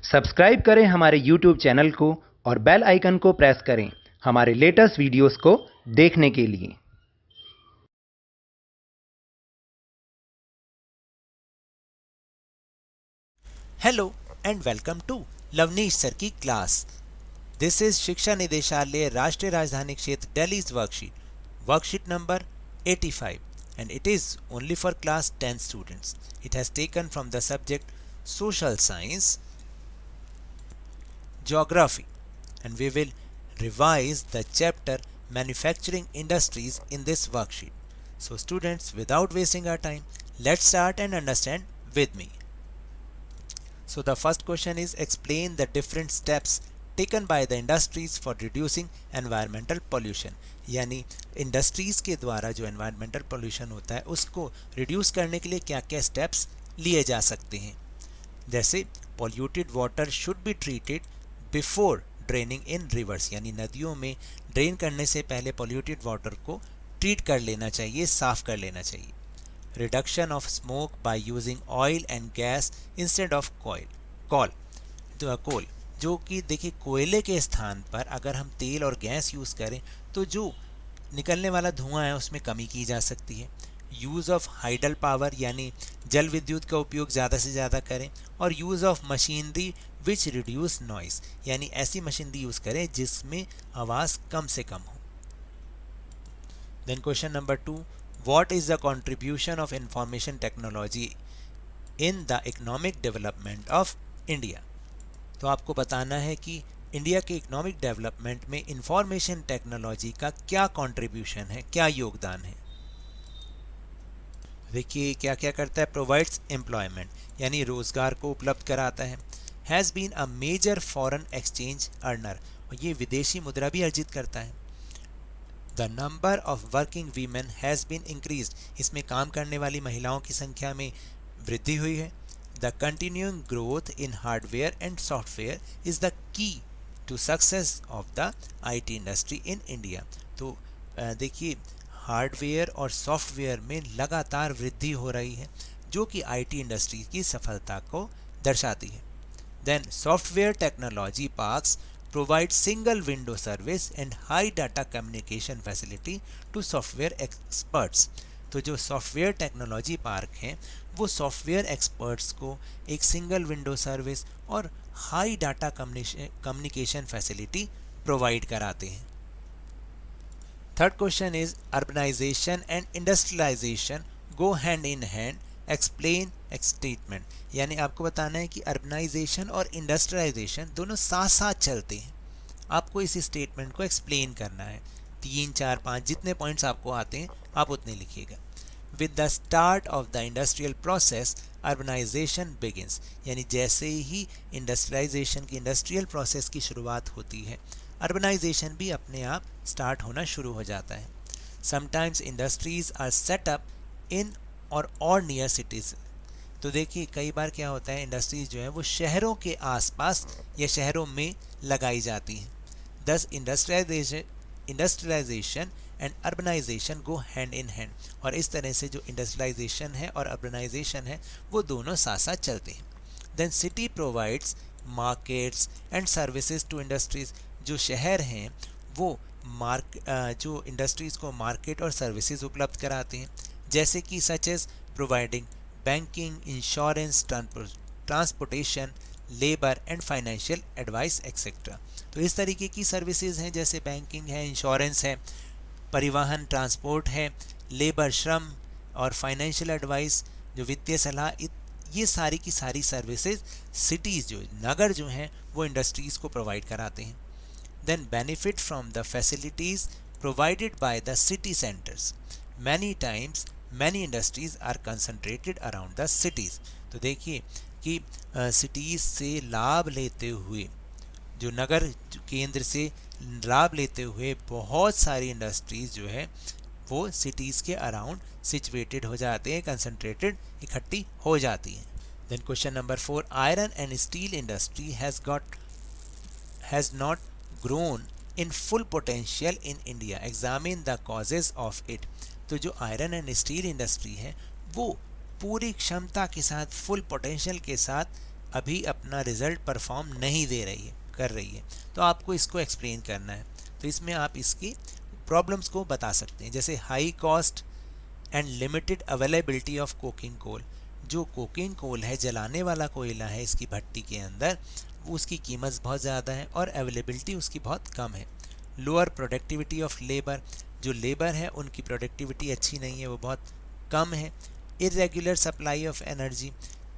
Subscribe करें हमारे YouTube channel को और बेल आइकन को प्रेस करें हमारे लेटेस्ट वीडियोस को देखने के लिए। Hello and welcome to Lavneesh sir की क्लास। दिस इज शिक्षा निदेशालय राष्ट्रीय राजधानी क्षेत्र Delhi worksheet number 85 and it is only for class 10 students. It has taken from the subject social science, geography, and we will revise the chapter manufacturing industries in this worksheet. So students, without wasting our time, let's start and understand with me. So the first question is, explain the different steps taken by the industries for reducing environmental pollution. यानी industries के द्वारा जो environmental pollution होता है उसको reduce करने के लिए क्या क्या स्टेप्स लिए जा सकते हैं। जैसे polluted water should be treated before draining in reverse, यानी नदियों में ड्रेन करने से पहले पॉल्यूटेड वाटर को ट्रीट कर लेना चाहिए, साफ कर लेना चाहिए। Reduction of smoke by using oil and gas instead of coal, जो कि देखिए कोयले के स्थान पर अगर हम तेल और गैस यूज़ करें तो जो निकलने वाला धुआं है उसमें कमी की जा सकती है। यूज़ ऑफ हाइडल पावर, यानी जल विद्युत का उपयोग ज़्यादा से ज़्यादा करें। और use of machinery which reduce noise, यानी ऐसी मशीनरी यूज़ करें जिसमें आवाज़ कम से कम हो। Then question number 2, what is the contribution of information technology in the economic development of India? तो आपको बताना है कि इंडिया के इकोनॉमिक डेवलपमेंट में इंफॉर्मेशन टेक्नोलॉजी का क्या कंट्रीब्यूशन है, क्या योगदान है। देखिए क्या क्या करता है। प्रोवाइड्स एम्प्लॉयमेंट, यानी रोजगार को उपलब्ध कराता है। Has been a major foreign exchange earner, और ये विदेशी मुद्रा भी अर्जित करता है। The number of working women has been increase, इसमें काम करने वाली महिलाओं की संख्या में वृद्धि हुई है। The continuing growth in hardware and software is the key to success of the IT industry in India. तो देखिए हार्डवेयर और सॉफ्टवेयर में लगातार वृद्धि हो रही है जो कि IT इंडस्ट्री की सफलता को दर्शाती है। Then software technology parks provide single window service and high data communication facility to software experts। तो जो सॉफ्टवेयर टेक्नोलॉजी पार्क हैं वो सॉफ्टवेयर एक्सपर्ट्स को एक सिंगल विंडो सर्विस और high data communication facility provide कराते हैं। Third question is, urbanisation and industrialisation go hand in hand, explain statement. यानी आपको बताना है कि अर्बनाइजेशन और इंडस्ट्रियलाइजेशन दोनों साथ साथ चलते हैं। आपको इस स्टेटमेंट को एक्सप्लेन करना है। 3, 4, 5 जितने पॉइंट्स आपको आते हैं आप उतने लिखिएगा। With the start of the industrial process urbanisation begins, यानी जैसे ही इंडस्ट्रियलाइजेशन की इंडस्ट्रियल प्रोसेस की शुरुआत होती है अर्बनाइजेशन भी अपने आप स्टार्ट होना शुरू हो जाता है। Sometimes industries are set up in or near cities. तो देखिए कई बार क्या होता है, इंडस्ट्रीज जो है वो शहरों के आसपास या शहरों में लगाई जाती हैं। Thus industrialisation and urbanisation go hand in hand, और इस तरह से जो इंडस्ट्रियलाइजेशन है और अर्बनाइजेशन है वो दोनों साथ साथ चलते हैं। Then city provides markets and services to industries, जो शहर हैं वो जो इंडस्ट्रीज़ को मार्केट और सर्विसेज उपलब्ध कराते हैं, जैसे कि such as providing banking, insurance, transportation, labour and financial advice etcetera. तो इस तरीके की सर्विसेज हैं जैसे बैंकिंग है, इंश्योरेंस है, परिवहन ट्रांसपोर्ट है, लेबर श्रम और फाइनेंशियल एडवाइस जो वित्तीय सलाह, ये सारी की सारी सर्विसेज सिटीज़ जो नगर जो हैं वो इंडस्ट्रीज़ को प्रोवाइड कराते हैं। Then benefit from the facilities provided by the city centres, many times many industries are concentrated around the cities. तो देखिए कि सिटीज़ से लाभ लेते हुए, जो नगर केंद्र से लाभ लेते हुए बहुत सारी इंडस्ट्रीज़ जो है वो सिटीज़ के अराउंड सिचुएटेड हो जाते हैं, कंसंट्रेटेड इकट्ठी हो जाती हैं। Then question number 4, iron and steel industry has not grown in full potential in India, examine the causes of it. तो जो आयरन एंड स्टील इंडस्ट्री है वो पूरी क्षमता के साथ, फुल पोटेंशियल के साथ अभी अपना रिजल्ट परफॉर्म नहीं दे रही है, कर रही है, तो आपको इसको एक्सप्लेन करना है। तो इसमें आप इसकी प्रॉब्लम्स को बता सकते हैं, जैसे high cost and limited availability of coking coal. जो कोकिंग कोल है, जलाने वाला कोयला है इसकी भट्टी के अंदर, उसकी कीमत बहुत ज़्यादा है और अवेलेबिलिटी उसकी बहुत कम है। लोअर प्रोडक्टिविटी ऑफ लेबर, जो लेबर है उनकी प्रोडक्टिविटी अच्छी नहीं है, वो बहुत कम है। Irregular supply of energy,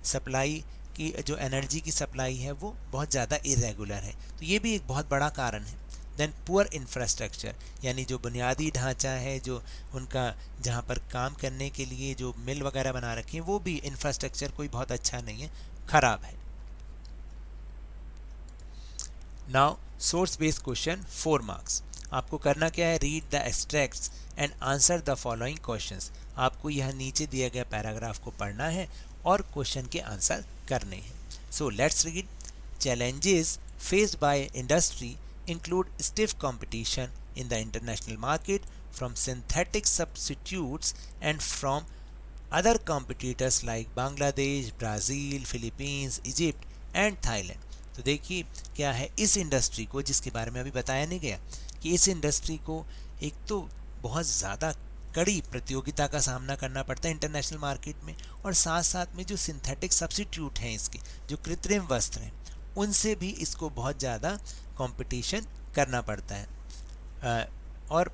supply की जो एनर्जी की सप्लाई है वो बहुत ज़्यादा इरेगुलर है, तो ये भी एक बहुत बड़ा कारण है। देन पुअर इंफ्रास्ट्रक्चर, यानी जो बुनियादी ढांचा है, जो उनका जहाँ पर काम करने के लिए जो मिल वगैरह बना रखी है, वो भी इंफ्रास्ट्रक्चर कोई बहुत अच्छा नहीं है, ख़राब है। Now source based question 4 marks. आपको करना क्या है, read the extracts and answer the following questions. आपको यह नीचे दिया गया पैराग्राफ को पढ़ना है और क्वेश्चन के आंसर करने हैं। So let's read. Challenges faced by industry include stiff competition in the international market from synthetic substitutes and from other competitors like Bangladesh, Brazil, Philippines, Egypt and Thailand। तो देखिए क्या है इस इंडस्ट्री को, जिसके बारे में अभी बताया नहीं गया, कि इस इंडस्ट्री को एक तो बहुत ज़्यादा कड़ी प्रतियोगिता का सामना करना पड़ता है इंटरनेशनल मार्केट में, और साथ साथ में जो सिंथेटिक सब्सिट्यूट हैं इसके, जो कृत्रिम वस्त्र हैं, उनसे भी इसको बहुत ज़्यादा कंपटीशन करना पड़ता है। और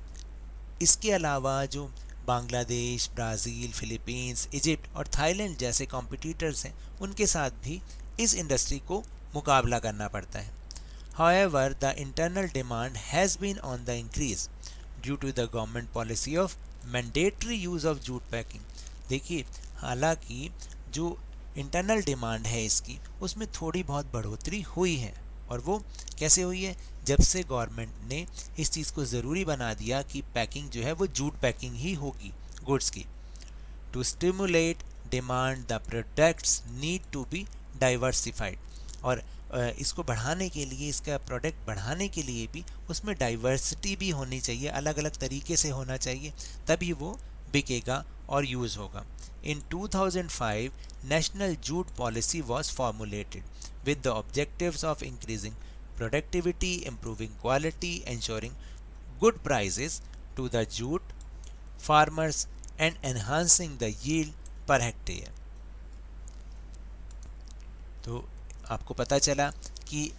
इसके अलावा जो बांग्लादेश, ब्राज़ील, फिलीपींस, इजिप्ट और थाईलैंड जैसे कॉम्पिटिटर्स हैं, उनके साथ भी इस इंडस्ट्री को मुकाबला करना पड़ता है। However the internal demand has been on the increase due to the government policy of mandatory use of jute packing. देखिए, हालांकि जो इंटरनल डिमांड है इसकी, उसमें थोड़ी बहुत बढ़ोतरी हुई है, और वो कैसे हुई है, जब से गवर्नमेंट ने इस चीज़ को ज़रूरी बना दिया कि पैकिंग जो है वो जूट पैकिंग ही होगी गुड्स की। To stimulate demand the products need to be diversified, और इसको बढ़ाने के लिए, इसका प्रोडक्ट बढ़ाने के लिए भी उसमें डाइवर्सिटी भी होनी चाहिए, अलग अलग तरीके से होना चाहिए, तभी वो बिकेगा और यूज़ होगा। In 2005, National Jute Policy was formulated with the objectives of increasing productivity, improving quality, ensuring good prices to the jute farmers and enhancing the yield per hectare। तो आपको पता चला कि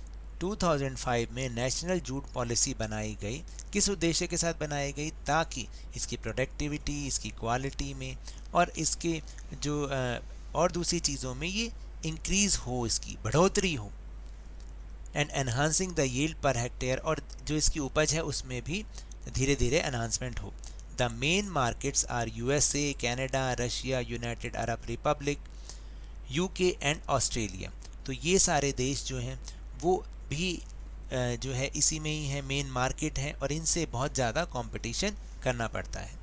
2005 में नेशनल जूट पॉलिसी बनाई गई, किस उद्देश्य के साथ बनाई गई, ताकि इसकी प्रोडक्टिविटी, इसकी क्वालिटी में और इसके जो और दूसरी चीज़ों में ये इंक्रीज़ हो, इसकी बढ़ोतरी हो, and enhancing the yield per hectare, और जो इसकी उपज है उसमें भी धीरे धीरे एनहांसमेंट हो। The main markets are USA, Canada, Russia, United Arab Republic, UK and Australia. तो ये सारे देश जो हैं वो भी जो है इसी में ही है, मेन मार्केट है, और इनसे बहुत ज़्यादा कंपटीशन करना पड़ता है।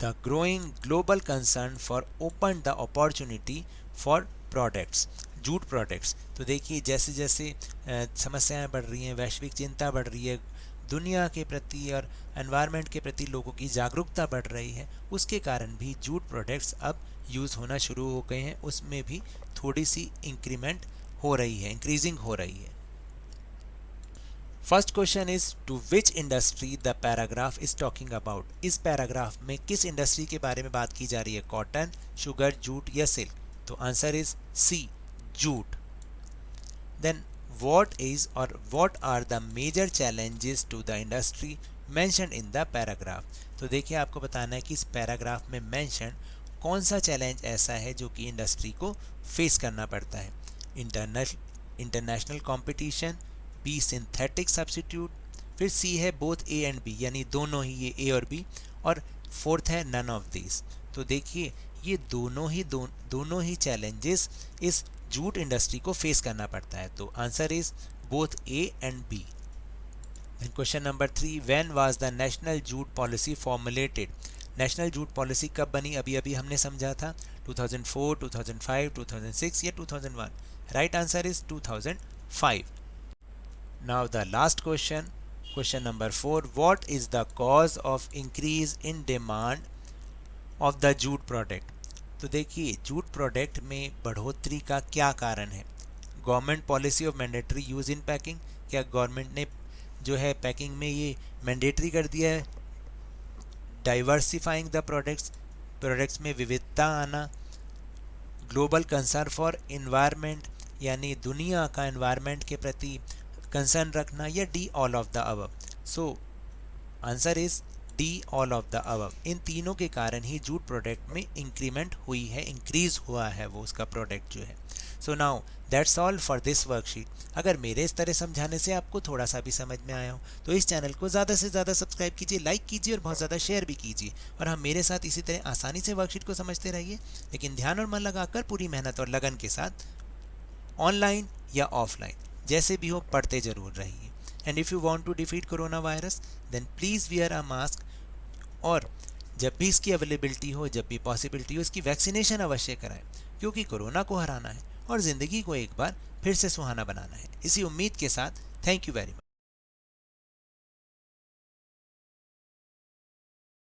The growing global concern for open the opportunity for products, jute products. तो देखिए, जैसे जैसे समस्याएं बढ़ रही हैं, वैश्विक चिंता बढ़ रही है, दुनिया के प्रति और एनवायरनमेंट के प्रति लोगों की जागरूकता बढ़ रही है, उसके कारण भी जूट प्रोडक्ट्स अब यूज़ होना शुरू हो गए हैं, उसमें भी थोड़ी सी इंक्रीमेंट हो रही है, इंक्रीजिंग हो रही है। First question is to which industry the paragraph is talking about. इस पैराग्राफ में किस इंडस्ट्री के बारे में बात की जा रही है, कॉटन, शुगर, जूट या सिल्क। तो answer is C, jute. Then what is और what are the major challenges to the industry mention in the paragraph. तो देखिए, आपको बताना है कि इस पैराग्राफ में मेंशन कौन सा चैलेंज ऐसा है जो कि इंडस्ट्री को फेस करना पड़ता है। International competition, b synthetic substitute, फिर सी है बोथ ए एंड बी, यानी दोनों ही, ये ए और बी, और फोर्थ है नन ऑफ दिस। तो देखिए, ये दोनों ही चैलेंजेस इस जूट इंडस्ट्री को फेस करना पड़ता है। तो answer is both a and b. Question number 3, when was the national jute policy formulated. National jute policy कब बनी, अभी अभी हमने समझा था, 2004, 2005, 2006 या 2001। Right answer is 2005। Now the last question, question number 4, what is the cause of increase in demand of the jute product. तो देखिए जूट प्रोडक्ट में बढ़ोतरी का क्या कारण है? Government policy of mandatory use in packing, क्या गवर्नमेंट ने जो है पैकिंग में ये मैंडेटरी कर दिया है? डाइवर्सिफाइंग द प्रोडक्ट्स में विविधता आना, ग्लोबल कंसर्न फॉर इन्वायरमेंट यानी दुनिया का इन्वायरमेंट के प्रति कंसर्न रखना, या D all of the above? So answer is D all of the above. इन तीनों के कारण ही जूट प्रोडक्ट में इंक्रीमेंट हुई है, इंक्रीज हुआ है वो उसका प्रोडक्ट जो है। So now that's all for this worksheet. अगर मेरे इस तरह समझाने से आपको थोड़ा सा भी समझ में आया हो तो इस चैनल को ज़्यादा से ज़्यादा सब्सक्राइब कीजिए, लाइक कीजिए और बहुत ज़्यादा शेयर भी कीजिए, और हम मेरे साथ इसी तरह आसानी से वर्कशीट को समझते रहिए, लेकिन ध्यान और मन लगाकर पूरी मेहनत और लगन के साथ ऑनलाइन या ऑफलाइन जैसे भी हो पढ़ते जरूर रहिए। And if you want to defeat corona virus then please wear a mask, और जब भी इसकी अवेलेबिलिटी हो, जब भी पॉसिबिलिटी हो, इसकी वैक्सीनेशन अवश्य कराएं, क्योंकि कोरोना को हराना है और ज़िंदगी को एक बार फिर से सुहाना बनाना है। इसी उम्मीद के साथ थैंक यू वेरी मच।